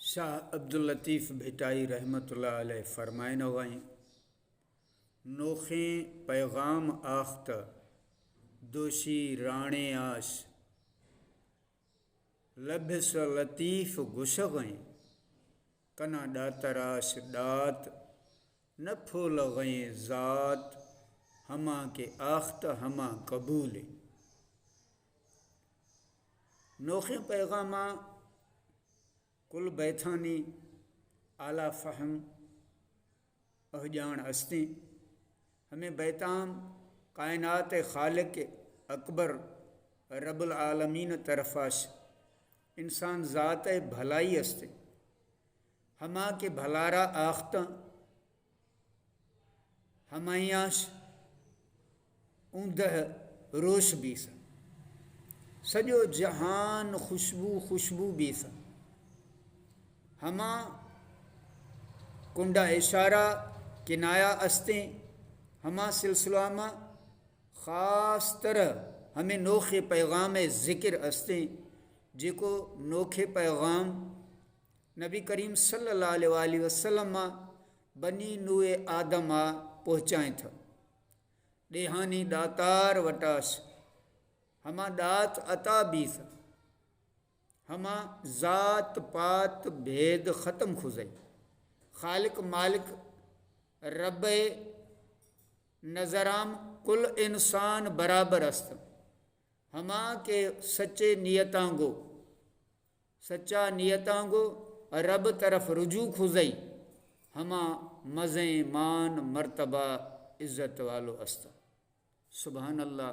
شاہ عبداللطیف بھٹائی رحمۃ اللہ علیہ فرمائن وائیں نوخیں پیغام آختہ دوشی رانے آش لبس لطیف گشغیں کنا ڈاتراش ڈات نہ پھول غیں ذات ہما کے آختہ ہما قبول نوخیں پیغامہ کل بیتھانی اعلیٰ فہم اہجان ہستی ہمیں بیتام کائنات خالق اکبر رب العالمین طرفاش انسان ذات بھلائی ہستے ہما کے بھلارا آختہ ہمائیاش اوندہ روش بیسا سجو جہان خوشبو بیسا ہما کنڈا اشارہ کنایا استے ہما سلسلہ میں خاص طرح ہمیں نوخے پیغام ذکر استے جیکو نوکھے پیغام نبی کریم صلی اللہ علیہ وآلہ وسلم بنی نوع آدم پہنچائیں تھا دیہانی داتار وٹاش ہما دات عطا بھی تھا ہما ذات پات بھید ختم کھزائی خالق مالک رب نظرام کل انسان برابر است ہما کے سچے نیتانگو سچا نیتانگو رب طرف رجوع کھزائی ہما مزیں مان مرتبہ عزت والو است سبحان اللہ